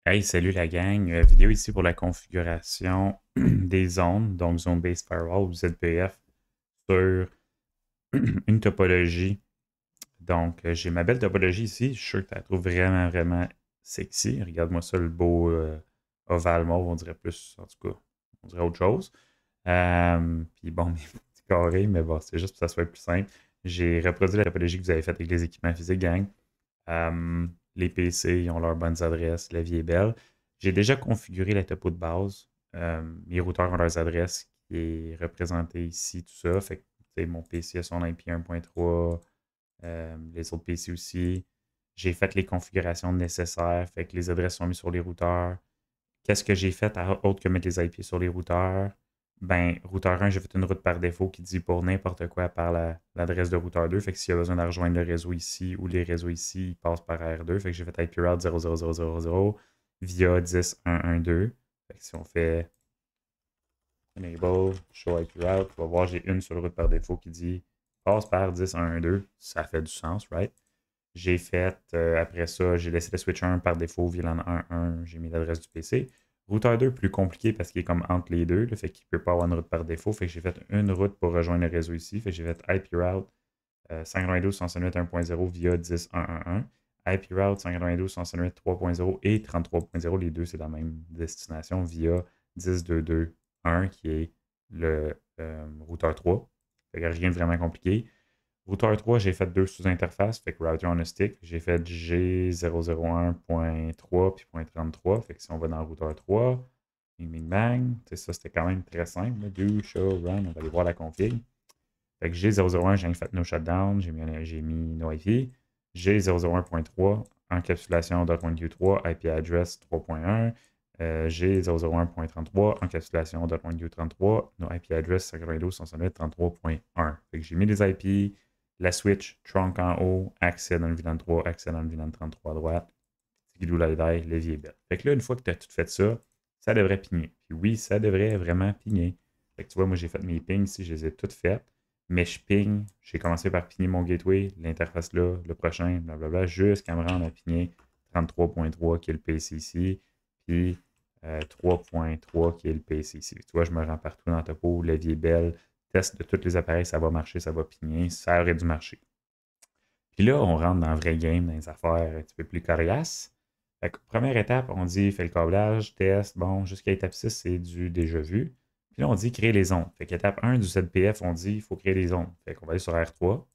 Hey, salut la gang. Vidéo ici pour la configuration des zones, donc Zone Based Firewall ou ZPF, sur une topologie. Donc, j'ai ma belle topologie ici. Je suis sûr que tu la trouves vraiment, vraiment sexy. Regarde-moi ça, le beau ovale mauve, on dirait plus, en tout cas, on dirait autre chose. Puis bon, mes petits carrés, mais bon, c'est juste pour que ça soit plus simple. J'ai reproduit la topologie que vous avez faite avec les équipements physiques, gang. Euh, les PC, ils ont leurs bonnes adresses, la vie est belle. J'ai déjà configuré la topo de base. Mes routeurs ont leurs adresses qui est représentée ici, tout ça. Fait que mon PC a son IP 1.3, les autres PC aussi. J'ai fait les configurations nécessaires, fait que les adresses sont mises sur les routeurs. Qu'est-ce que j'ai fait autre que mettre les IP sur les routeurs? Ben, routeur 1, j'ai fait une route par défaut qui dit pour n'importe quoi par l'adresse de routeur 2. Fait que s'il y a besoin de rejoindre le réseau ici ou les réseaux ici, il passe par R2. Fait que j'ai fait IP route 00000 via 10112. Fait que si on fait enable, show IP route, on va voir j'ai une sur route par défaut qui dit passe par 10112. Ça fait du sens, right? J'ai fait, après ça, j'ai laissé le switch 1 par défaut, VLAN 1.1, j'ai mis l'adresse du PC. Routeur 2, plus compliqué parce qu'il est comme entre les deux, le fait qu'il ne peut pas avoir une route par défaut. Fait que j'ai fait une route pour rejoindre le réseau ici. Fait que j'ai fait IP route 192.168.1.0 via 10.1.1.1. IP route 192.168.3.0 et 33.0, les deux c'est la même destination via 10.2.2.1 qui est le routeur 3. Fait que rien de vraiment compliqué. Routeur 3, j'ai fait deux sous-interfaces, fait que router on a stick. J'ai fait G001.3 puis .33. Fait que si on va dans le routeur 3, bing bing bang, ça c'était quand même très simple. Do, show, run, on va aller voir la config. Fait que G001, j'ai fait no shutdown, j'ai mis no IP. G001.3, encapsulation .1Q3, IP address 3.1. G001.33, encapsulation .1Q33, no IP address 92.168.33.1. Fait que j'ai mis les IP, la switch, trunk en haut, accès dans le VLAN 3, accès dans le VLAN 33 à droite, guidou lidai, levier belle. Fait que là, une fois que tu as tout fait ça, ça devrait pigner. Puis oui, ça devrait vraiment pigner. Fait que tu vois, moi j'ai fait mes pings ici, je les ai toutes faites. Mais je ping, j'ai commencé par pigner mon gateway, l'interface là, le prochain, blablabla, jusqu'à me rendre à pigner 33.3 qui est le PC ici, puis 3.3 qui est le PC ici. Tu vois, je me rends partout dans le topo, la vie est belle, test de tous les appareils, ça va marcher, ça va pigner, ça aurait dû marcher. Puis là, on rentre dans le vrai game, dans les affaires un petit peu plus coriaces. Fait que, première étape, on dit fait le câblage, test, bon, jusqu'à étape 6, c'est du déjà vu. Puis là, on dit créer les ondes. Fait qu'étape 1 du ZPF, on dit il faut créer les ondes. Fait qu'on va aller sur R3.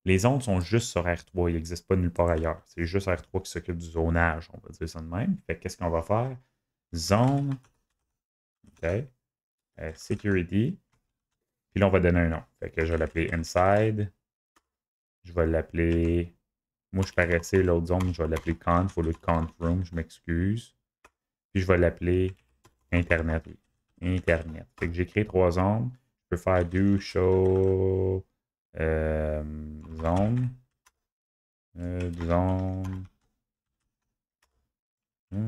Les ondes sont juste sur R3, ils n'existent pas nulle part ailleurs. C'est juste R3 qui s'occupe du zonage, on va dire ça de même. Fait qu'est-ce qu'on va faire? Zone, OK, security. Puis là, on va donner un nom. Fait que je vais l'appeler inside. Je vais l'appeler. Moi, je paraissais l'autre zone, je vais l'appeler conf au lieu de conf room, je m'excuse. Puis je vais l'appeler Internet, oui. Internet. Fait que j'ai créé trois zones. Je peux faire do show zone. Zone. Je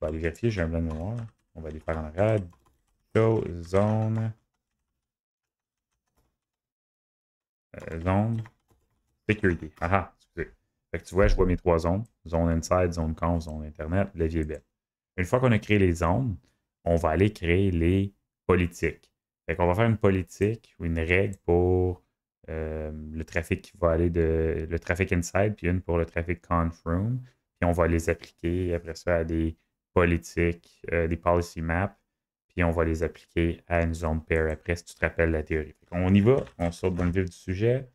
vais aller vérifier, j'ai un blanc de mémoire. On va aller faire en rad. Show zone. Zone. Security. Ah, excusez. Fait que tu vois, je vois mes trois zones. Zone inside, zone conf, zone internet, levier bête. Une fois qu'on a créé les zones, on va aller créer les politiques. Fait qu'on va faire une politique ou une règle pour le trafic qui va aller de le trafic inside, puis une pour le trafic conf room. Puis on va les appliquer après ça à des politiques, des policy maps, puis on va les appliquer à une zone pair après, si tu te rappelles la théorie. On y va, on saute dans le vif du sujet.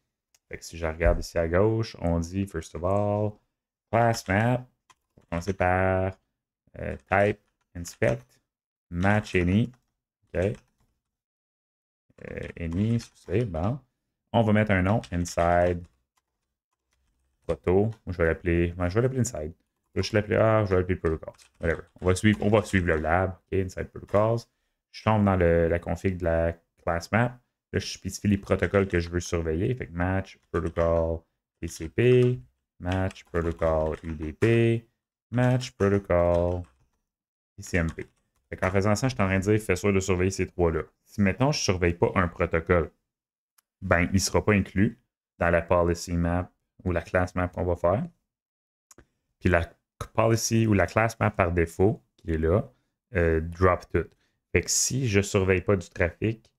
Fait que si je regarde ici à gauche, on dit, first of all, class map. On va commencer par type, inspect, match any. OK. Any, c'est bon. On va mettre un nom, inside, photo. Moi, je vais l'appeler, je vais l'appeler inside. Je vais l'appeler protocols. Whatever. On va suivre le lab. OK, inside protocols. Je tombe dans la config de la class map. Là, je spécifie les protocoles que je veux surveiller. Fait que match, protocol, TCP, match, protocol, UDP, match, protocol, ICMP. Fait qu'en faisant ça, je suis en train de dire, fais sûr de surveiller ces trois-là. Si maintenant je ne surveille pas un protocole, ben, il ne sera pas inclus dans la policy map ou la class map qu'on va faire. Puis policy ou la class map par défaut, qui est là, drop tout. Fait que si je ne surveille pas du trafic,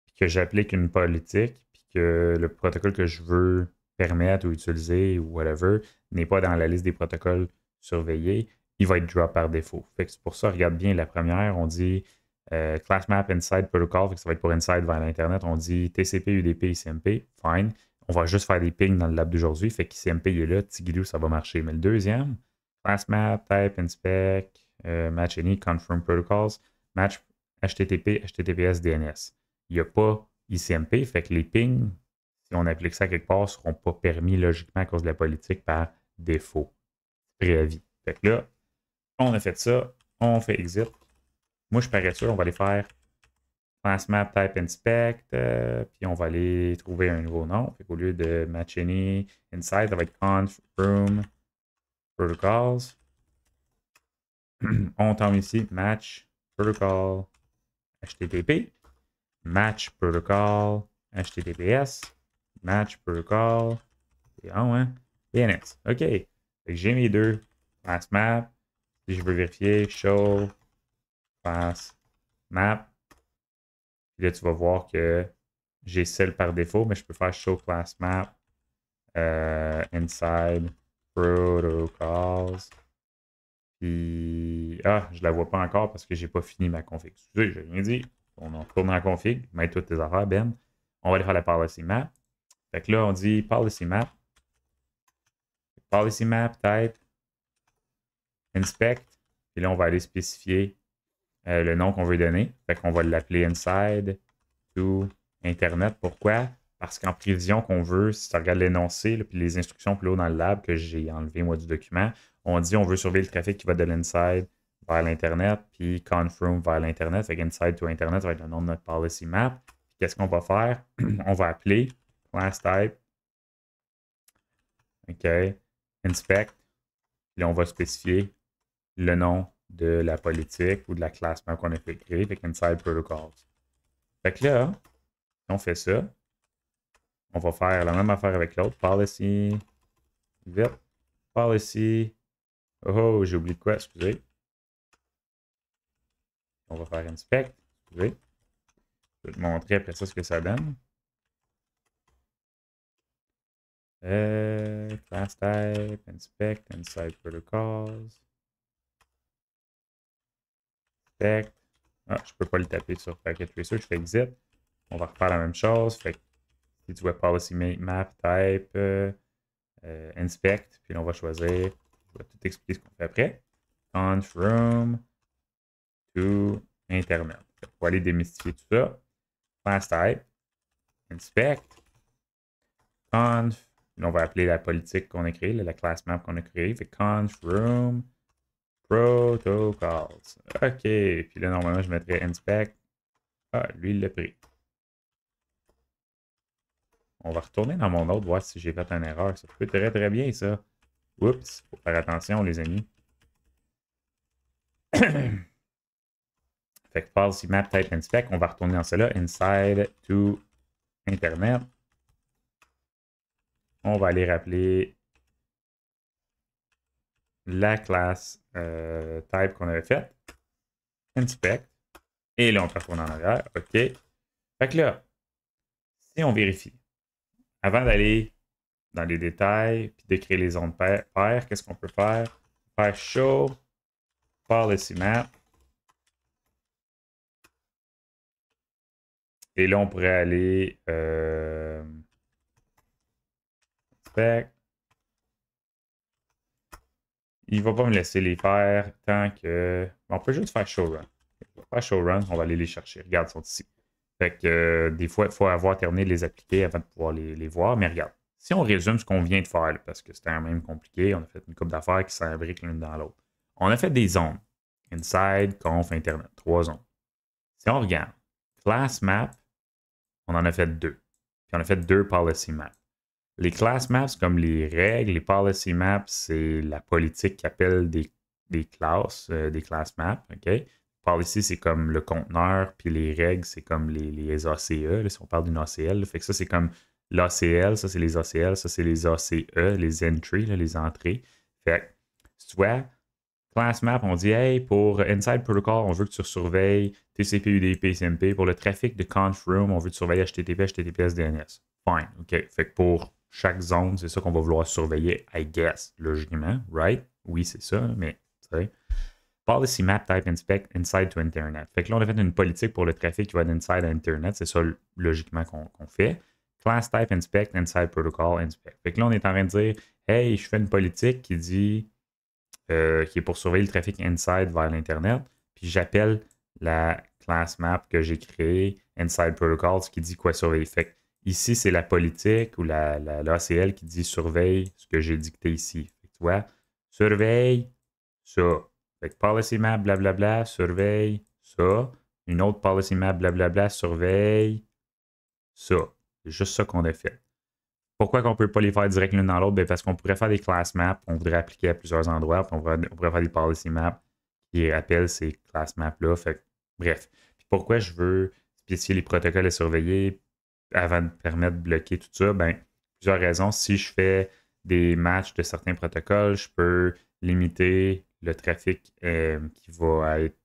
puis que j'applique une politique, puis que le protocole que je veux permettre ou utiliser ou whatever n'est pas dans la liste des protocoles surveillés, il va être drop par défaut. Fait que c'est pour ça, regarde bien la première, on dit class map inside protocol, fait que ça va être pour inside vers l'Internet. On dit TCP, UDP, ICMP, fine. On va juste faire des pings dans le lab d'aujourd'hui, fait qu'ICMP il est là, Tigidou, ça va marcher. Mais le deuxième, class map, type, inspect, match any, confirm protocols, match HTTP, HTTPS, DNS. Il n'y a pas ICMP, fait que les pings, si on applique ça quelque part, ne seront pas permis logiquement à cause de la politique par défaut. Préavis. Fait que là, on a fait ça, on fait exit. Moi, je parais sûr, on va aller faire class map type inspect, puis on va aller trouver un nouveau nom. Fait qu'au lieu de match any inside, ça va être conf room protocols. On tombe ici match protocol HTTP, match protocol HTTPS, match protocol DNS. OK. Fait que j'ai mes deux class map. Si je veux vérifier, show class map. Puis là, tu vas voir que j'ai celle par défaut, mais je peux faire show class map inside protocols. Puis, je la vois pas encore parce que j'ai pas fini ma config. Excusez, j'ai rien dit. On retourne en config, mets toutes tes affaires, Ben. On va aller faire la policy map. Fait que là, on dit policy map. Policy map type inspect. Puis là, on va aller spécifier le nom qu'on veut donner. Fait qu'on va l'appeler inside to internet. Pourquoi? Parce qu'en prévision qu'on veut, si tu regardes l'énoncé, puis les instructions plus haut dans le lab que j'ai enlevé moi du document, on dit on veut surveiller le trafic qui va de l'inside vers l'Internet, puis confirm vers l'Internet. Fait inside to Internet, ça va être le nom de notre policy map. Puis qu'est-ce qu'on va faire? On va appeler class type. OK. Inspect. Puis là, on va spécifier le nom de la politique ou de la classe map qu'on a fait créer. Fait inside protocols. Fait que là, on fait ça. On va faire la même affaire avec l'autre. Policy. Vite. Policy. Oh, j'ai oublié de quoi, excusez. On va faire inspect. Excusez. Je vais te montrer après ça ce que ça donne. Class type, inspect, inside protocols. Inspect. Je peux pas le taper sur Packet Tracer. Je fais exit. On va refaire la même chose. Fait que si tu vois policy map type, inspect, puis là, on va choisir. Je vais tout expliquer ce qu'on fait après. Conf room to internet. On va aller démystifier tout ça. Class type, inspect, conf. Là, on va appeler la politique qu'on a créée, la class map qu'on a créée. Fait conf room protocols. OK. Puis là, normalement, je mettrais inspect. Lui, il l'a pris. On va retourner dans mon autre, voir si j'ai fait une erreur. Ça peut très très bien, ça. Oups, faut faire attention, les amis. Fait que policy map type inspect, on va retourner dans cela. Inside to Internet. On va aller rappeler la classe type qu'on avait faite. Inspect. Et là, on peut retourner en arrière. OK. Fait que là, si on vérifie, avant d'aller dans les détails puis de créer les zones paires, qu'est-ce qu'on peut faire? Faire show policy map. Et là, on pourrait aller inspect. Il ne va pas me laisser les faire tant que. On peut juste faire show run. On va faire show run, on va aller les chercher. Regarde, ils sont ici. Fait que des fois, il faut avoir terminé de les appliquer avant de pouvoir les voir. Mais regarde, si on résume ce qu'on vient de faire, là, parce que c'était quand même compliqué, on a fait une couple d'affaires qui s'imbriquent l'une dans l'autre. On a fait des zones. Inside, conf, internet. 3 zones. Si on regarde, class map, on en a fait 2. Puis on a fait 2 policy maps. Les class maps, comme les règles, les policy maps, c'est la politique qui appelle des classes, des class maps. OK? Policy, c'est comme le conteneur, puis les règles, c'est comme les ACE. Là, si on parle d'une ACL, fait que ça, c'est comme l'ACL, ça, c'est les ACL, ça, c'est les ACE, les entries, là, les entrées. Fait que Tu vois, class map, on dit, hey, pour Inside Protocol, on veut que tu surveilles TCP, UDP, CMP. Pour le trafic de conf room, on veut que tu surveilles HTTP, HTTPS, DNS. Fine, OK. Fait que pour chaque zone, c'est ça qu'on va vouloir surveiller, I guess, logiquement, right? Oui, c'est ça, mais, tu sais. Policy map type inspect inside to internet. Fait que là, on a fait une politique pour le trafic qui va d'inside à internet. C'est ça, logiquement, qu'on fait. Class type inspect inside protocol inspect. Fait que là, on est en train de dire, hey, je fais une politique qui dit, qui est pour surveiller le trafic inside vers l'internet. Puis j'appelle la class map que j'ai créée, inside protocol, ce qui dit quoi surveiller. Fait que ici, c'est la politique ou l'ACL qui dit surveille ce que j'ai dicté ici. Fait que tu vois, surveille ça. Fait que policy map, blablabla, surveille ça. Une autre policy map, blablabla, surveille ça. C'est juste ça qu'on a fait. Pourquoi qu'on ne peut pas les faire direct l'une dans l'autre? Ben parce qu'on pourrait faire des class maps, on voudrait appliquer à plusieurs endroits, puis on pourrait faire des policy maps qui rappellent ces class maps-là. Fait que, bref. Puis pourquoi je veux spécifier les protocoles à surveiller avant de permettre de bloquer tout ça? Ben, plusieurs raisons. Si je fais des matchs de certains protocoles, je peux limiter le trafic qui va être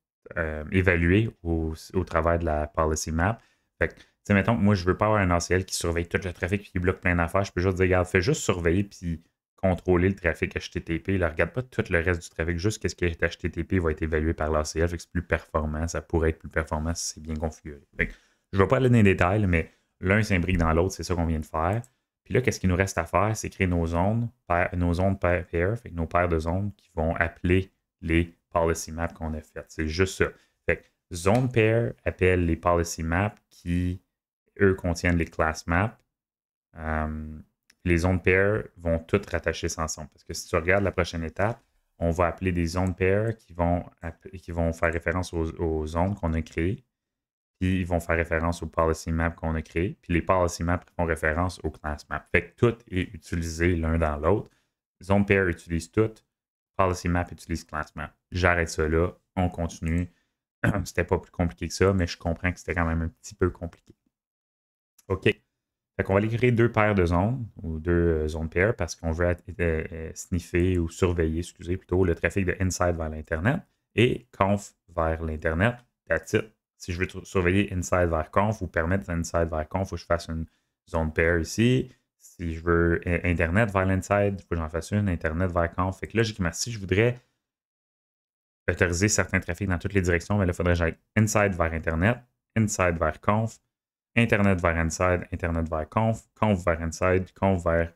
évalué au travers de la policy map. Fait que, sais, mettons que moi, je veux pas avoir un ACL qui surveille tout le trafic et qui bloque plein d'affaires. Je peux juste dire, regarde, fais juste surveiller puis contrôler le trafic HTTP. Là, regarde pas tout le reste du trafic, juste ce qui est HTTP va être évalué par l'ACL. Fait que c'est plus performant. Ça pourrait être plus performant si c'est bien configuré. Fait que, je ne vais pas aller dans les détails, mais l'un s'imbrique dans l'autre, c'est ça qu'on vient de faire. Puis là, qu'est-ce qu'il nous reste à faire? C'est créer nos zones pair, fait que nos paires de zones qui vont appeler les policy maps qu'on a faites. C'est juste ça. Fait que zone pair appelle les policy maps qui eux contiennent les class maps. Les zones pair vont toutes rattacher ça ensemble. Parce que si tu regardes la prochaine étape, on va appeler des zones pair qui vont faire référence aux zones qu'on a créées. Puis ils vont faire référence aux policy maps qu'on a créées. Puis les policy maps font référence aux class maps. Fait que tout est utilisé l'un dans l'autre. Zone pair utilise tout. Policy map utilise class map. J'arrête ça là. On continue. C'était pas plus compliqué que ça, mais je comprends que c'était quand même un petit peu compliqué. OK. Fait qu'on va aller créer deux paires de zones ou deux zones paires parce qu'on veut sniffer ou surveiller, excusez, plutôt le trafic de inside vers l'Internet et conf vers l'Internet. That's it. Si je veux surveiller inside vers conf ou permettre inside vers conf, il faut que je fasse une zone pair ici. Si je veux Internet vers l'inside, il faut que j'en fasse une, Internet vers conf. Fait que logiquement, si je voudrais autoriser certains trafics dans toutes les directions, mais là, il faudrait que j'aille inside vers Internet, inside vers conf, Internet vers inside, Internet vers conf, conf vers inside, conf vers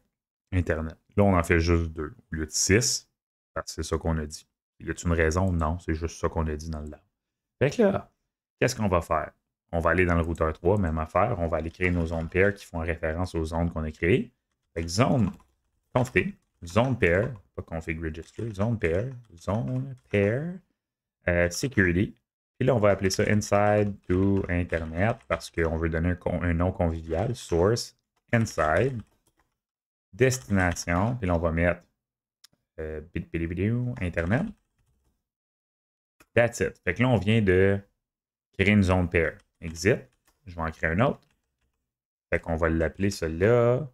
Internet. Là, on en fait juste deux au lieu de 6, parce que c'est ça qu'on a dit. Y a-t-il une raison? Non, c'est juste ça qu'on a dit dans le lab. Fait que là, qu'est-ce qu'on va faire? On va aller dans le routeur 3, même affaire. On va aller créer nos zones pair qui font référence aux zones qu'on a créées. Fait que zone config, zone pair, pas config register, zone pair, security. Puis là, on va appeler ça inside to internet parce qu'on veut donner un nom convivial. Source, inside, destination. Puis là, on va mettre internet. That's it. Fait que là, on vient de créer une zone pair. Exit. Je vais en créer un autre. Fait qu'on va l'appeler celui-là.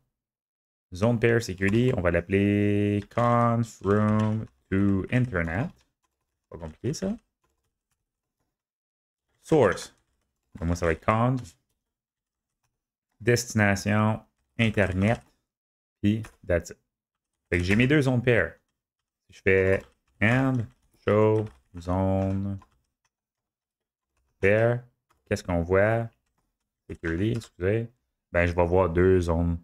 Zone pair security. On va l'appeler conf room to internet. Pas compliqué ça. Source. Donc, moi, ça va être conf. Destination, internet. Puis, that's it. Fait que j'ai mes deux zones pair. Si je fais and show zone pair, qu'est-ce qu'on voit? Security, excusez. Ben, je vais voir deux zones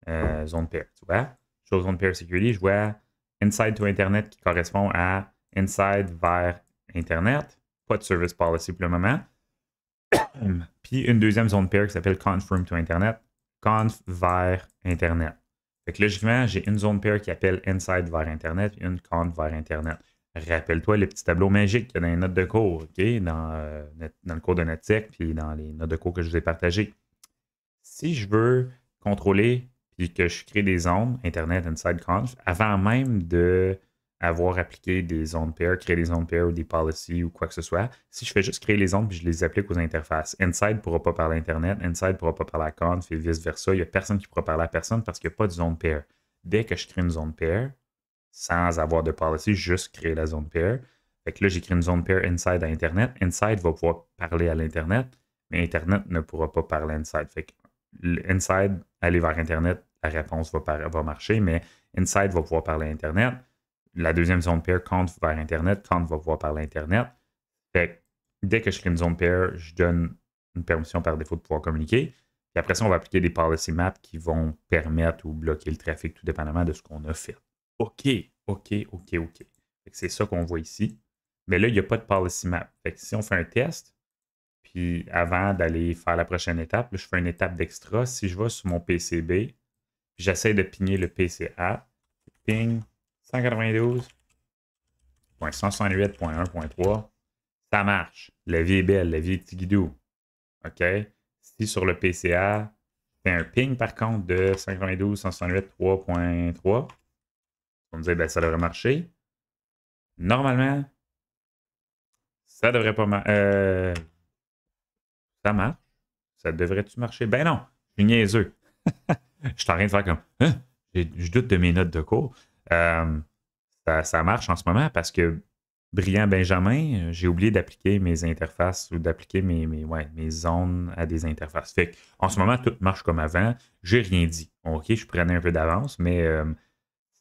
pair. Tu vois? Show zone pair security, je vois inside to internet qui correspond à inside vers internet. Pas de service policy pour le moment. Puis une deuxième zone pair qui s'appelle conf room to internet. Conf vers internet. Fait que logiquement, j'ai une zone pair qui appelle inside vers internet et une conf vers internet. Rappelle-toi le petit tableau magique qu'il y a dans les notes de cours, OK? Dans le cours de NetTech puis dans les notes de cours que je vous ai partagées. Si je veux contrôler puis que je crée des zones internet inside conf, avant même de avoir appliqué des zones pair, créer des zones pair ou des policies ou quoi que ce soit, si je fais juste créer les zones puis je les applique aux interfaces, inside ne pourra pas parler à Internet, inside ne pourra pas parler à conf et vice-versa. Il n'y a personne qui pourra parler à personne parce qu'il n'y a pas de zone pair. Dès que je crée une zone pair, sans avoir de policy, juste créer la zone pair. Fait que là, j'ai créé une zone pair inside à Internet. Inside va pouvoir parler à l'Internet, mais Internet ne pourra pas parler à inside. Fait que inside, aller vers Internet, la réponse va marcher, mais inside va pouvoir parler à Internet. La deuxième zone pair, count vers Internet, count va pouvoir parler à Internet. Fait que dès que je crée une zone pair, je donne une permission par défaut de pouvoir communiquer. Puis après ça, on va appliquer des policy maps qui vont permettre ou bloquer le trafic, tout dépendamment de ce qu'on a fait. OK. C'est ça qu'on voit ici. Mais là, il n'y a pas de policy map. Fait que si on fait un test, puis avant d'aller faire la prochaine étape, là, je fais une étape d'extra. Si je vais sur mon PCB, puis j'essaie de pigner le PCA, ping 192.168.1.3, ça marche. La vie est belle, la vie est petit guidou. OK? Si sur le PCA, c'est un ping par contre de 192.168.3.3, on me dit, ben, ça devrait marcher. Normalement, ça devrait pas marcher. Ça marche. Ça devrait-tu marcher? Ben non, je suis niaiseux. Je suis en train de faire comme, hein? Je doute de mes notes de cours. Ça marche en ce moment parce que Brillant Benjamin, j'ai oublié d'appliquer mes interfaces ou d'appliquer mes zones à des interfaces. Fait en ce moment, tout marche comme avant. J'ai rien dit. OK, je prenais un peu d'avance, mais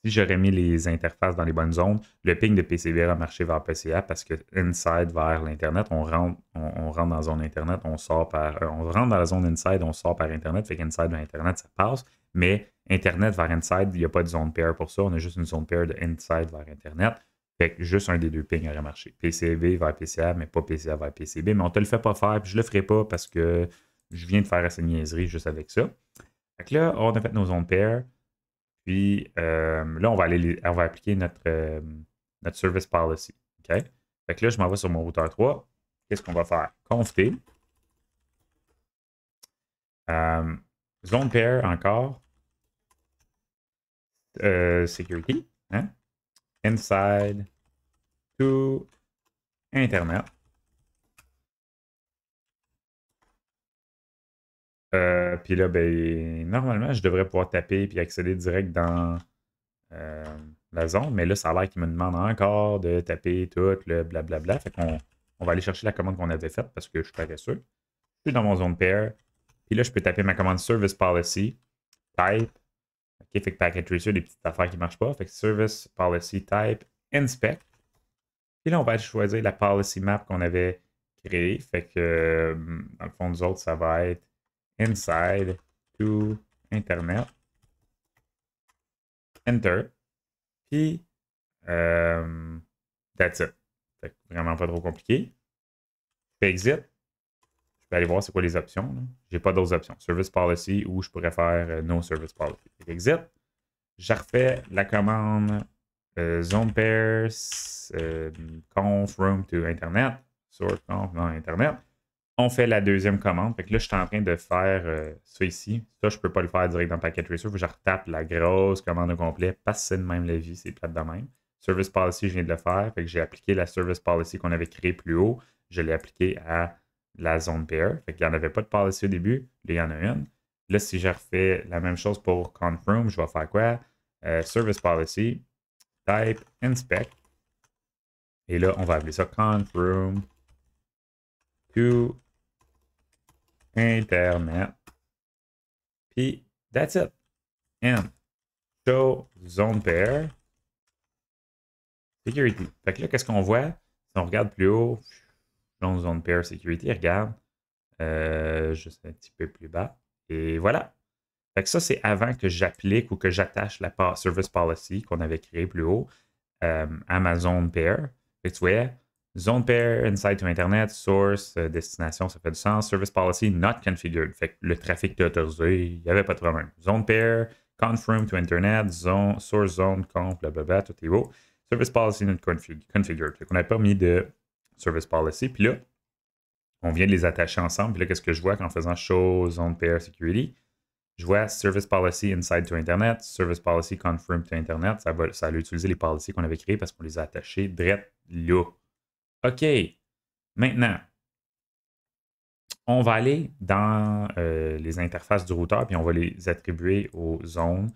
si j'aurais mis les interfaces dans les bonnes zones, le ping de PCB a marché vers PCA parce que inside vers l'Internet, on rentre dans la zone Internet, on rentre dans la zone inside, on sort par Internet, fait qu'inside vers Internet, ça passe. Mais Internet vers inside, il n'y a pas de zone pair pour ça, on a juste une zone pair de inside vers Internet. Fait que juste un des deux pings aurait marché. PCB vers PCA, mais pas PCA vers PCB. Mais on ne te le fait pas faire, puis je ne le ferai pas parce que je viens de faire assez de niaiserie juste avec ça. Fait que là, on a fait nos zones pair. Puis là, on va appliquer notre service policy. OK? Fait que là, je m'en vais sur mon routeur 3. Qu'est-ce qu'on va faire? Conf T. Zone pair encore. Security. Hein? Inside to Internet. Puis là, ben, normalement, je devrais pouvoir taper et accéder direct dans la zone, mais là, ça a l'air qu'il me demande encore de taper tout le blablabla. Fait qu'on va aller chercher la commande qu'on avait faite parce que je suis paresseux. Je suis dans mon zone pair. Puis là, je peux taper ma commande service policy, type. OK, fait que packet tracer, des petites affaires qui ne marchent pas. Fait que service policy type, inspect. Puis là, on va aller choisir la policy map qu'on avait créée. Fait que, dans le fond, nous autres, ça va être inside to Internet. Enter. Puis, that's it. Fait que vraiment pas trop compliqué. Je fais exit. Je peux aller voir c'est quoi les options. J'ai pas d'autres options. Service policy ou je pourrais faire no service policy. Fait exit. Je refais la commande zone pairs conf room to Internet. Source conf non Internet. On fait la deuxième commande. Fait que là, je suis en train de faire ça ici. Ça, je ne peux pas le faire direct dans Packet Tracer. Il faut que je retape la grosse commande au complet. Parce que c'est de même la vie, c'est plate de même. Service Policy, je viens de le faire. Fait que j'ai appliqué la Service Policy qu'on avait créée plus haut. Je l'ai appliquée à la zone pair. Fait qu'il n'y en avait pas de policy au début. Là, il y en a une. Là, si je refais la même chose pour Confirm, je vais faire quoi? Service Policy, type, inspect. Et là, on va appeler ça Confirm to Internet. Puis, that's it. And show zone pair security. Fait que là, qu'est-ce qu'on voit? Si on regarde plus haut, show zone pair security, regarde. Juste un petit peu plus bas. Et voilà. Fait que ça, c'est avant que j'applique ou que j'attache la service policy qu'on avait créée plus haut à ma zone pair. Fait que tu vois, zone pair, inside to Internet, source, destination, ça fait du sens. Service policy not configured. Fait que le trafic est autorisé, il n'y avait pas de problème. Zone pair, confirm to Internet, source zone, conf, blablabla, tout est beau. Service policy not configured. Fait qu'on n'a pas mis de service policy. Puis là, on vient de les attacher ensemble. Puis là, qu'est-ce que je vois en faisant show zone pair security? Je vois Service Policy Inside to Internet, Service Policy Confirm to Internet. Ça va utiliser les policies qu'on avait créées parce qu'on les a attachées direct là. OK. Maintenant, on va aller dans les interfaces du routeur puis on va les attribuer aux zones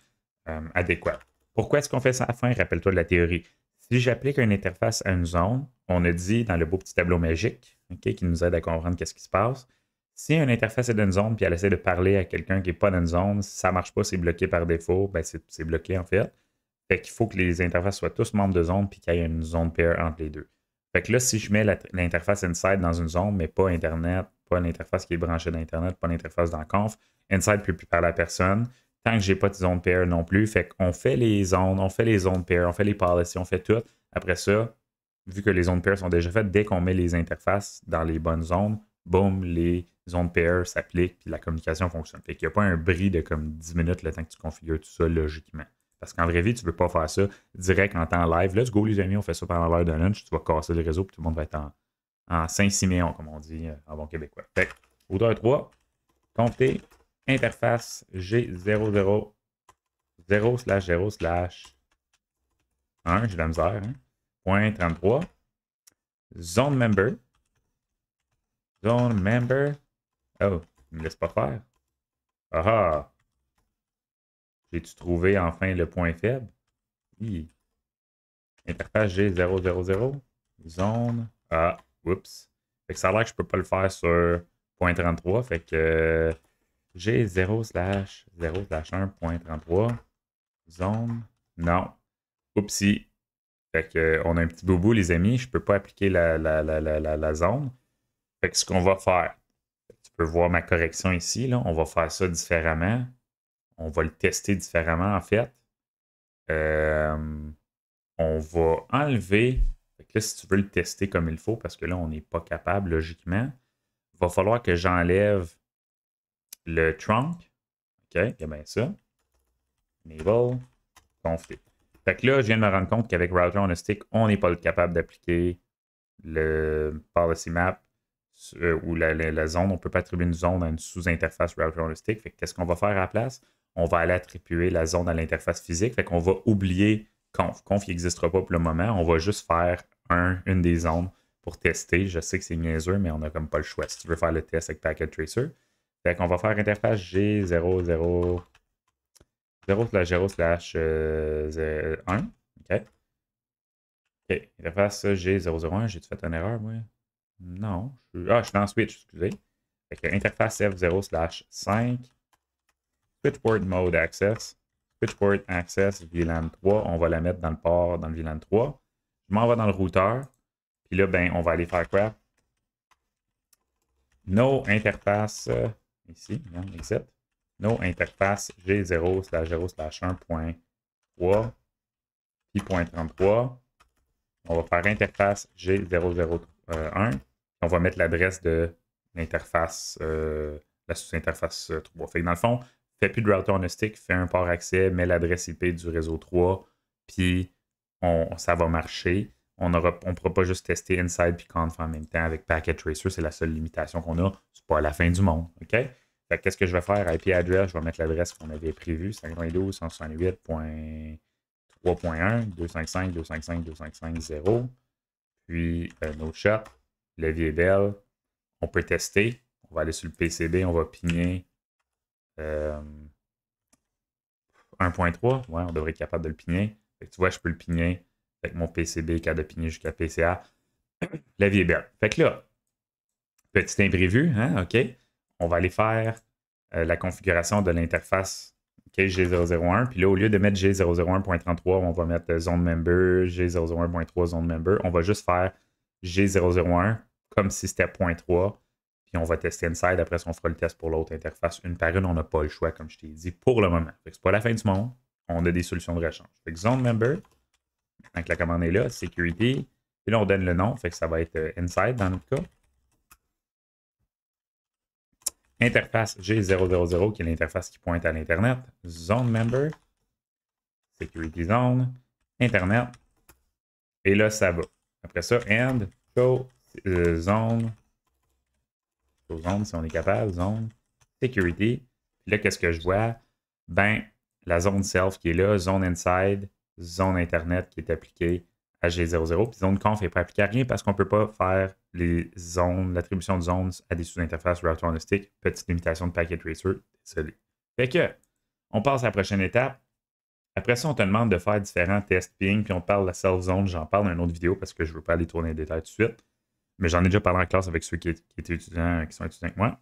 adéquates. Pourquoi est-ce qu'on fait ça à la fin? Rappelle-toi de la théorie. Si j'applique une interface à une zone, on a dit dans le beau petit tableau magique, okay, qui nous aide à comprendre qu'est-ce qui se passe. Si une interface est dans une zone puis elle essaie de parler à quelqu'un qui n'est pas dans une zone, si ça ne marche pas, c'est bloqué par défaut, ben c'est bloqué en fait. Fait qu'il faut que les interfaces soient tous membres de zone puis qu'il y ait une zone pair entre les deux. Fait que là, si je mets l'interface inside dans une zone, mais pas Internet, pas l'interface qui est branchée d'Internet, pas l'interface dans conf, inside ne peut plus parler à personne. Tant que j'ai pas de zone pair non plus, fait qu'on fait les zones, on fait les zones pair, on fait les policies, on fait tout. Après ça, vu que les zones pair sont déjà faites, dès qu'on met les interfaces dans les bonnes zones, boum, les zones pair s'appliquent puis la communication fonctionne. Fait qu'il n'y a pas un bris de comme 10 minutes le temps que tu configures tout ça logiquement. Parce qu'en vraie vie, tu ne peux pas faire ça direct en temps live. Let's go, les amis, on fait ça pendant l'heure de lunch. Tu vas casser le réseau, puis tout le monde va être en 5-6 millions, comme on dit en bon québécois. Fait routeur 3, comptez, interface G000/0/1, j'ai de la misère, hein? Point 33, zone member. Zone member. Oh, il ne me laisse pas faire. Ah! J'ai-tu trouvé enfin le point faible? Oui. Interface G000. Zone. Ah, oups. Fait que ça a l'air que je peux pas le faire sur point 33. Fait que G0/0/1.33. Zone. Non. Oupsie. Fait que on a un petit boubou, les amis. Je peux pas appliquer la zone. Fait que ce qu'on va faire, tu peux voir ma correction ici. Là. On va faire ça différemment. On va le tester différemment, en fait. On va enlever. Fait que là, si tu veux le tester comme il faut, parce que là, on n'est pas capable, logiquement, il va falloir que j'enlève le trunk. OK, il y a bien ça. Enable, config. Fait que là, je viens de me rendre compte qu'avec Router on a Stick, on n'est pas capable d'appliquer le policy map ou la zone. On ne peut pas attribuer une zone à une sous-interface Router on a Stick. Fait que qu'est-ce qu'on va faire à la place? On va aller attribuer la zone à l'interface physique. Fait qu'on va oublier conf. Conf n'existera pas pour le moment. On va juste faire une des zones pour tester. Je sais que c'est niaiseux, mais on n'a comme pas le choix. Si tu veux faire le test avec Packet Tracer. Fait qu'on va faire interface G00 0/0/1. OK. OK. Interface G001. J'ai-tu fait une erreur, moi? Non. Je suis dans Switch, excusez. Fait que interface F0/5. Switchport Mode Access. Switchport Access VLAN 3. On va la mettre dans le port, dans le VLAN 3. Je m'en vais dans le routeur. Puis là, ben, on va aller faire quoi? No interface. Ici, exit. No interface G0/0/1.3. Puis .33. On va faire interface G001. On va mettre l'adresse de l'interface, la sous-interface 3. Fait que dans le fond, fais plus de router on a stick, fais un port accès, mets l'adresse IP du réseau 3, puis ça va marcher. On ne pourra pas juste tester inside puis conf en même temps avec Packet Tracer. C'est la seule limitation qu'on a. C'est pas la fin du monde. OK? Fait qu'est-ce que je vais faire? IP address, je vais mettre l'adresse qu'on avait prévue, 512.168.3.1, 255.255.255.0. Puis nos shots, la vie est belle. On peut tester. On va aller sur le PCB, on va pigner 1.3. Ouais, on devrait être capable de le pigner. Fait que tu vois, je peux le pigner avec mon PCB qui a de pigner jusqu'à PCA. La vie est belle. Fait que là, petit imprévu, hein, OK. On va aller faire la configuration de l'interface G001. Puis là, au lieu de mettre G001.33, on va mettre zone member, G001.3 zone member. On va juste faire G001 comme si c'était .3. Puis on va tester inside. Après ça, on fera le test pour l'autre interface. Une par une, on n'a pas le choix, comme je t'ai dit, pour le moment. Fait que c'est pas la fin du monde. On a des solutions de rechange. Fait que zone member, maintenant que la commande est là, security. Puis là, on donne le nom. Fait que ça va être inside dans notre cas. Interface G000, qui est l'interface qui pointe à l'Internet. Zone member. Security zone. Internet. Et là, ça va. Après ça, end, show, zone. Show zone, si on est capable. Zone. Security. Puis là, qu'est-ce que je vois? Ben, la zone self qui est là. Zone inside. Zone Internet qui est appliquée à G00. Puis zone conf n'est pas appliquée à rien parce qu'on ne peut pas faire les zones, l'attribution de zones à des sous-interfaces router on a stick. Petite limitation de Packet Tracer. Désolé. Fait que, on passe à la prochaine étape. Après ça, on te demande de faire différents tests ping, puis on te parle de la self-zone. J'en parle dans une autre vidéo parce que je ne veux pas aller tourner les détails tout de suite. Mais j'en ai déjà parlé en classe avec ceux qui étaient étudiants, qui sont étudiants avec moi.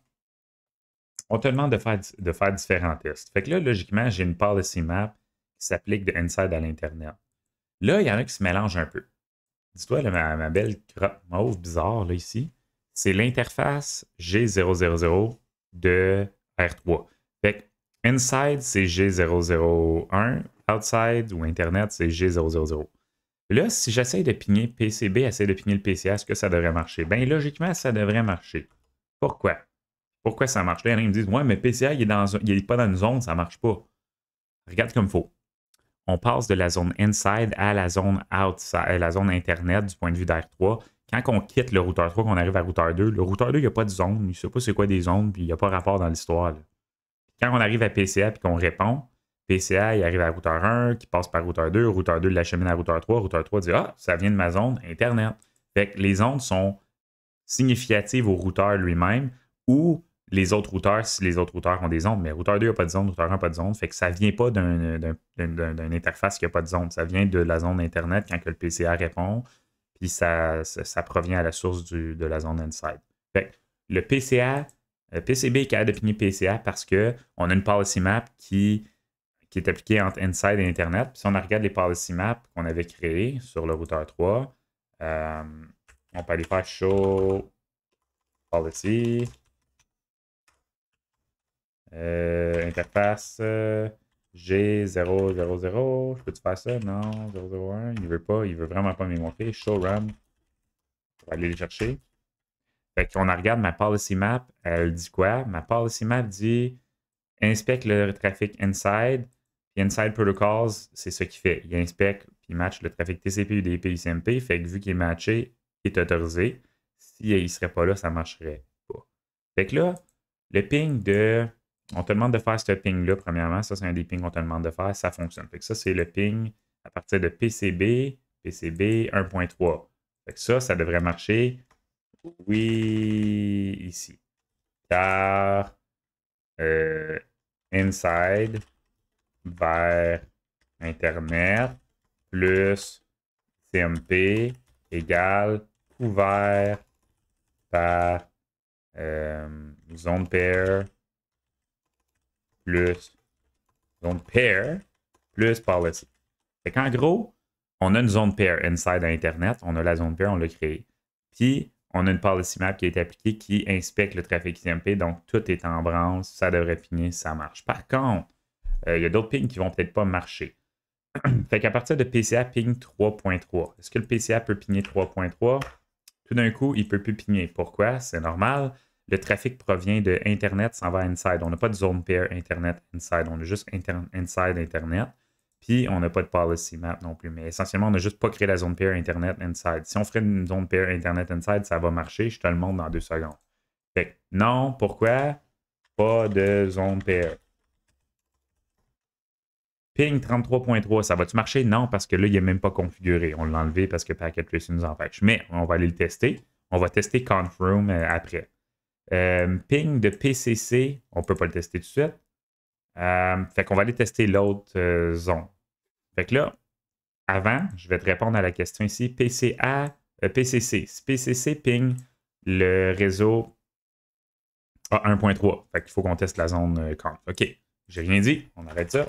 On te demande de faire différents tests. Fait que là, logiquement, j'ai une policy map qui s'applique de inside à l'Internet. Là, il y en a qui se mélangent un peu. Dis-toi, là, ma belle crotte mauve bizarre, là, ici, c'est l'interface G000 de R3. Fait que inside, c'est G001, outside ou Internet, c'est G000. Là, si j'essaie de pigner PCB, essaie de pigner le PCA, est-ce que ça devrait marcher? Bien, logiquement, ça devrait marcher. Pourquoi? Pourquoi ça marche? Là, il y en a qui me disent, ouais, mais PCA, il est pas dans une zone, ça marche pas. Regarde comme il faut. On passe de la zone inside à la zone outside, à la zone Internet du point de vue d'R3. Quand on quitte le routeur 3, qu'on arrive à routeur 2, le routeur 2, il n'y a pas de zone. Il ne sait pas c'est quoi des zones, puis il n'y a pas rapport dans l'histoire. Quand on arrive à PCA et qu'on répond, PCA, il arrive à routeur 1, qui passe par routeur 2 l'achemine à routeur 3, routeur 3 dit ah, ça vient de ma zone Internet. Fait que les zones sont significatives au routeur lui-même ou les autres routeurs si les autres routeurs ont des zones, mais routeur 2 n'a pas de zone, routeur 1 n'a pas de zone. Fait que ça ne vient pas d'une interface qui n'a pas de zone. Ça vient de la zone Internet quand que le PCA répond, puis ça provient à la source de la zone inside. Fait que le PCA, PCB est capable de pigner PCA parce qu'on a une policy map qui est appliquée entre inside et Internet. Puis si on regarde les policy maps qu'on avait créées sur le routeur 3, on peut aller faire show policy. Interface G000. Je peux-tu faire ça? Non, 001. Il veut pas. Il veut vraiment pas me montrer. Show run. On va aller les chercher. Fait qu'on regarde ma policy map. Elle dit quoi? Ma policy map dit inspecte le trafic inside. Puis inside protocols, c'est ce qu'il fait. Il inspecte puis il match le trafic TCP, UDP, UCMP. Fait que vu qu'il est matché, il est autorisé. S'il ne serait pas là, ça ne marcherait pas. Fait que là, le ping de. On te demande de faire ce ping-là, premièrement. Ça, c'est un des pings qu'on te demande de faire. Ça fonctionne. Fait que ça, c'est le ping à partir de PCB 1.3. Fait que ça devrait marcher. Oui, ici. Car inside vers Internet plus CMP égale couvert par zone pair plus zone pair plus policy. Fait qu'en gros, on a une zone pair inside à Internet, on a la zone pair, on l'a créée. Puis, on a une policy map qui est appliquée qui inspecte le trafic CMP, donc tout est en branche, ça devrait pigner, ça marche. Par contre, il y a d'autres pings qui vont peut-être pas marcher. Fait qu'à partir de PCA ping 3.3, est-ce que le PCA peut pigner 3.3? Tout d'un coup, il ne peut plus pigner. Pourquoi? C'est normal. Le trafic provient de Internet, s'en va inside. On n'a pas de zone pair Internet inside. On a juste inside Internet. Puis, on n'a pas de policy map non plus. Mais essentiellement, on n'a juste pas créé la zone pair Internet inside. Si on ferait une zone pair Internet inside, ça va marcher. Je te le montre dans 2 secondes. Fait que non, pourquoi? Pas de zone pair. Ping 33.3, ça va-tu marcher? Non, parce que là, il n'est même pas configuré. On l'a enlevé parce que Packet Tracing nous empêche. Mais on va aller le tester. On va tester Confirm après. Ping de PCC, on ne peut pas le tester tout de suite. Fait qu'on va aller tester l'autre zone. Fait que là, avant, je vais te répondre à la question ici. PCC. PCC ping le réseau à 1.3. Fait qu'il faut qu'on teste la zone conf. OK, j'ai rien dit. On arrête ça.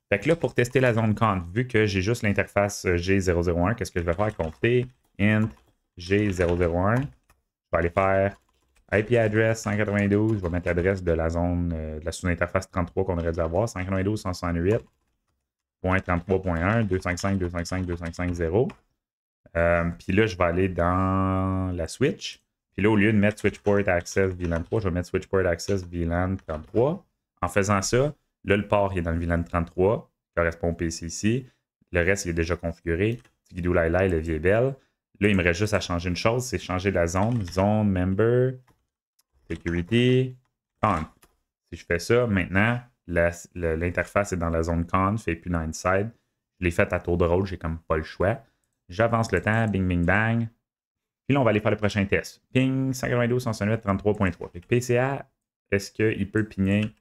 Fait que là, pour tester la zone conf, vu que j'ai juste l'interface G001, qu'est-ce que je vais faire? Compter int G001. Je vais aller faire IP address 192. Je vais mettre l'adresse de la zone de la sous-interface 33 qu'on aurait dû avoir. 192.168.33.1 255.255.255.0. Puis là, je vais aller dans la switch. Puis là, au lieu de mettre switchport access VLAN 3, je vais mettre switchport access VLAN 33. En faisant ça, là, le port il est dans le VLAN 33, qui correspond au PC ici. Le reste, il est déjà configuré. Guido Laila, le vieil belle. Là, il me reste juste à changer une chose, c'est changer la zone. Zone member, security, conf. Si je fais ça, maintenant, l'interface est dans la zone conf et puis dans inside. Je l'ai fait à tour de rôle, j'ai comme pas le choix. J'avance le temps, bing, bing, bang. Puis là, on va aller faire le prochain test. Ping 192.168.33.3. Fait que PCA, est-ce qu'il peut pigner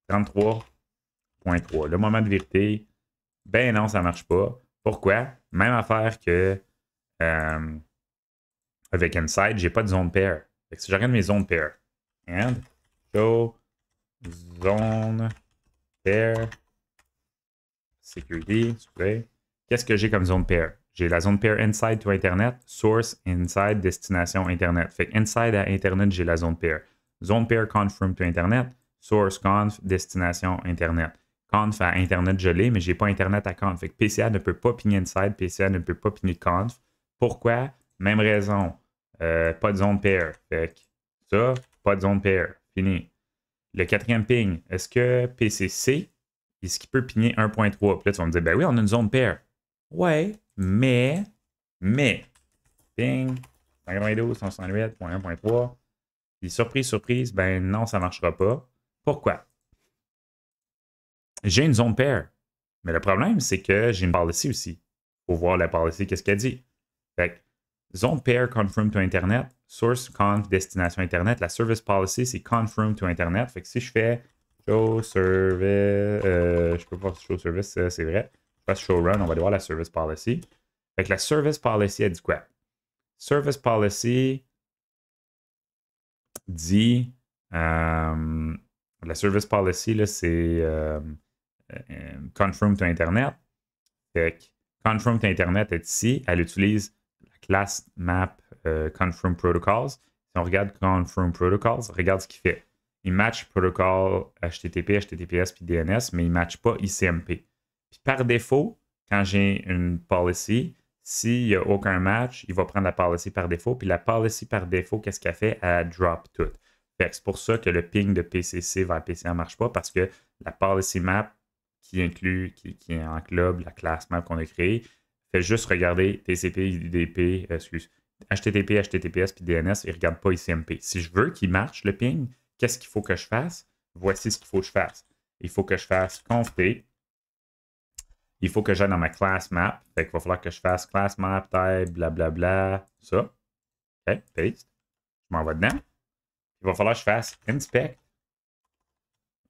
33.3? Le moment de vérité, Ben non, ça marche pas. Pourquoi? Même affaire que avec Inside, j'ai pas de zone pair. Fait que si je regarde mes zones pair, and show zone pair security, qu'est-ce que j'ai comme zone pair? J'ai la zone pair inside to Internet, source, inside, destination, Internet. Fait que inside à Internet, j'ai la zone pair. Zone pair confirm to Internet, source conf, destination, Internet. Conf à Internet, je l'ai, mais j'ai pas Internet à conf. Fait que PCA ne peut pas pigner inside, PCA ne peut pas pigner conf. Pourquoi? Même raison. Pas de zone pair. Fait que ça, pas de zone pair. Fini. Le quatrième ping, est-ce que PCC, est-ce qu'il peut pigner 1.3? Puis là, tu vas me dire, ben oui, on a une zone pair. Ouais, mais, ping, 192, 168.1.3. Puis surprise, ben non, ça ne marchera pas. Pourquoi? J'ai une zone pair. Mais le problème, c'est que j'ai une policy aussi. Il faut voir la policy, qu'est-ce qu'elle dit. Fait que, zone pair confirm to Internet, source conf destination Internet. La service policy, c'est confirm to Internet. Fait que si je fais show service, je peux pas show service, c'est vrai. Je passe show run, on va aller voir la service policy. Fait que la service policy, elle dit quoi? Service policy dit, la service policy, là, c'est confirm to Internet. Fait que confirm to Internet est ici. Elle utilise la classe map confirm protocols. Si on regarde confirm protocols, regarde ce qu'il fait. Il match protocol HTTP, HTTPS puis DNS, mais il ne match pas ICMP. Puis par défaut, quand j'ai une policy, s'il n'y a aucun match, il va prendre la policy par défaut. Puis la policy par défaut, qu'est-ce qu'elle fait? Elle drop tout. C'est pour ça que le ping de PCC vers PCA ne marche pas, parce que la policy map qui inclut, qui englobe la classe map qu'on a créée, fait juste regarder TCP, UDP, HTTP, HTTPS puis DNS, il ne regarde pas ICMP. Si je veux qu'il marche le ping, qu'est-ce qu'il faut que je fasse? Voici ce qu'il faut que je fasse. Il faut que je fasse conft. Il faut que j'aille dans ma class map. Fait qu'il va falloir que je fasse class map, type, blablabla, ça. OK, paste. Je m'en vais dedans. Il va falloir que je fasse inspect.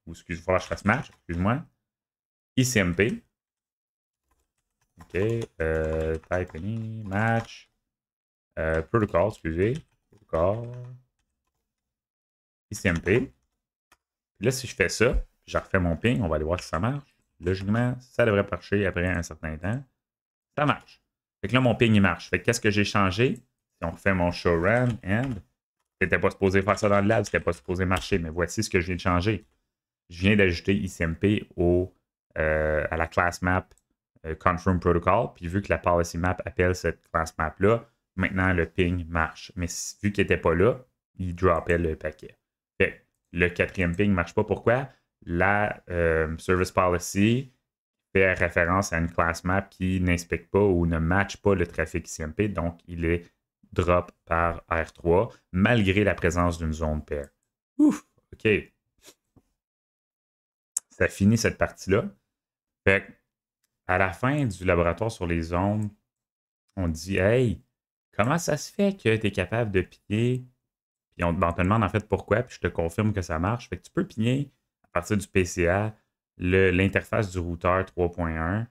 Ou il va falloir que je fasse match, excuse-moi. ICMP. OK. Type any, match. Protocol, excusez. Protocol. ICMP. Puis là, si je fais ça, je refais mon ping, on va aller voir si ça marche. Logiquement, ça devrait marcher après un certain temps. Ça marche. Fait que là, mon ping, il marche. Fait que qu'est-ce que j'ai changé? Si on refait mon show run, and, c'était pas supposé faire ça dans le lab, c'était pas supposé marcher, mais voici ce que je viens de changer. Je viens d'ajouter ICMP à la class map confirm protocol, puis vu que la policy map appelle cette class map-là, maintenant le ping marche. Mais vu qu'il n'était pas là, il dropait le paquet. Fait que le quatrième ping ne marche pas. Pourquoi? La service policy fait référence à une class map qui n'inspecte pas ou ne matche pas le trafic ICMP, donc il est drop par R3 malgré la présence d'une zone pair. Ouf, OK. Ça finit cette partie-là. Fait que, à la fin du laboratoire sur les zones, on dit hey, comment ça se fait que tu es capable de piller? Puis on te demande en fait pourquoi, puis je te confirme que ça marche. Fait que tu peux pigner à partir du PCA l'interface du routeur 3.1. Tu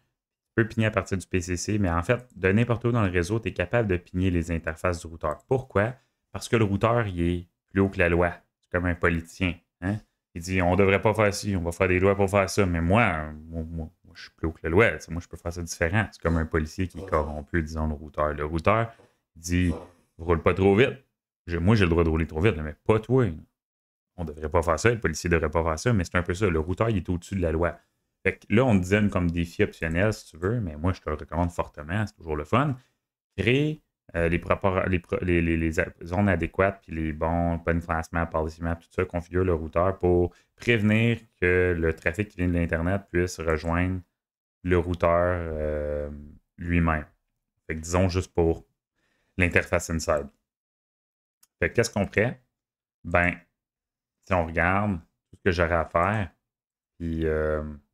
peux pigner à partir du PCC, mais en fait, de n'importe où dans le réseau, tu es capable de pigner les interfaces du routeur. Pourquoi? Parce que le routeur, il est plus haut que la loi. C'est comme un politicien. Hein? Il dit on ne devrait pas faire ci, on va faire des lois pour faire ça. Mais moi je suis plus haut que la loi. Moi, je peux faire ça différent. C'est comme un policier qui est corrompu, disons, le routeur. Le routeur dit roule pas trop vite. Moi, j'ai le droit de rouler trop vite, mais pas toi. On ne devrait pas faire ça, le policier ne devrait pas faire ça, mais c'est un peu ça. Le routeur, il est au-dessus de la loi. Fait que là, on te donne comme défi optionnel, si tu veux, mais moi, je te le recommande fortement, c'est toujours le fun. Créer les zones adéquates, puis les bonnes class maps, policy maps, tout ça, configure le routeur pour prévenir que le trafic qui vient de l'Internet puisse rejoindre le routeur lui-même. Fait que disons juste pour l'interface inside. Fait que qu'est-ce qu'on ferait? Ben, si on regarde tout ce que j'aurais à faire, puis,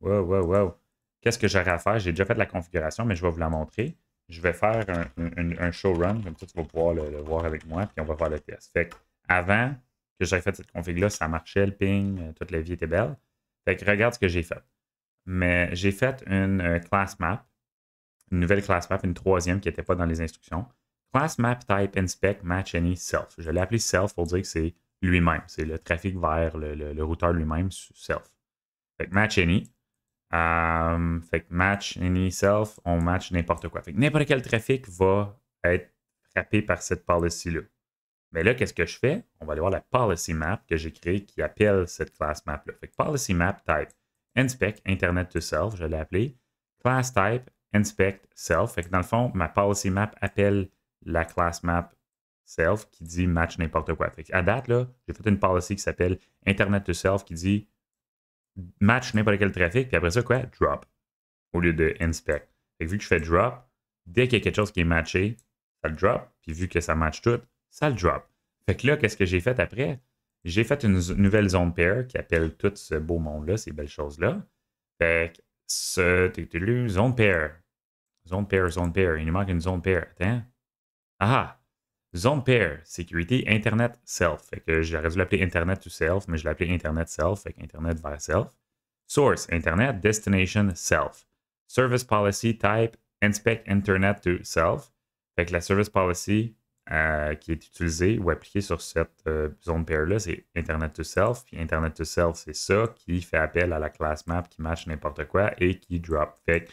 wow. Qu'est-ce que j'aurais à faire? J'ai déjà fait la configuration, mais je vais vous la montrer. Je vais faire un show run, comme ça tu vas pouvoir le voir avec moi, puis on va faire le test. Fait que avant que j'aie fait cette config-là, ça marchait, le ping, toute la vie était belle. Fait que regarde ce que j'ai fait. Mais j'ai fait une class map, une nouvelle class map, une troisième qui n'était pas dans les instructions. Class map type inspect match any self. Je l'ai appelé self pour dire que c'est lui-même. C'est le trafic vers le routeur lui-même, self. Fait que match any. Fait que match any self, on match n'importe quoi. Fait que n'importe quel trafic va être frappé par cette policy-là. Mais là, qu'est-ce que je fais? On va aller voir la policy map que j'ai créée qui appelle cette class map-là. Fait que policy map type inspect internet to self, je l'ai appelé. Class type inspect self. Fait que dans le fond, ma policy map appelle la class map self qui dit match n'importe quoi. Fait que à date, là, j'ai fait une policy qui s'appelle internet to self qui dit match n'importe quel trafic, puis après ça, quoi? Drop au lieu de inspect. Fait que vu que je fais drop, dès qu'il y a quelque chose qui est matché, ça le drop. Puis vu que ça match tout, ça le drop. Fait que là, qu'est-ce que j'ai fait après? J'ai fait une nouvelle zone pair qui appelle tout ce beau monde-là, ces belles choses-là. Fait que zone pair. Zone pair, zone pair. Il nous manque une zone pair. Attends. Ah! Zone pair, sécurité Internet self. Fait que j'aurais dû l'appeler Internet to self, mais je l'ai appelé Internet self, fait qu'Internet vers self. Source, Internet, destination, self. Service policy type, inspect Internet to self. Fait que la service policy qui est utilisée ou appliquée sur cette zone pair-là, c'est Internet to self. Puis Internet to self, c'est ça qui fait appel à la class map qui match n'importe quoi et qui drop. Fait que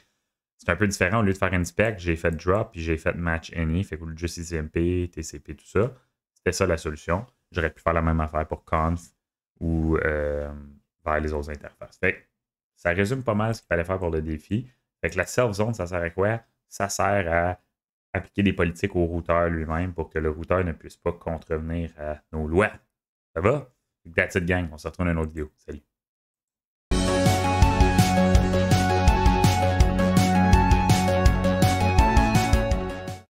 c'est un peu différent. Au lieu de faire inspect, j'ai fait drop puis j'ai fait match any. Fait que au lieu de juste ICMP, TCP, tout ça, c'était ça la solution. J'aurais pu faire la même affaire pour conf ou vers les autres interfaces. Fait que ça résume pas mal ce qu'il fallait faire pour le défi. Fait que la self-zone, ça sert à quoi? Ça sert à appliquer des politiques au routeur lui-même pour que le routeur ne puisse pas contrevenir à nos lois. Ça va? That's it, gang. On se retrouve dans une autre vidéo. Salut.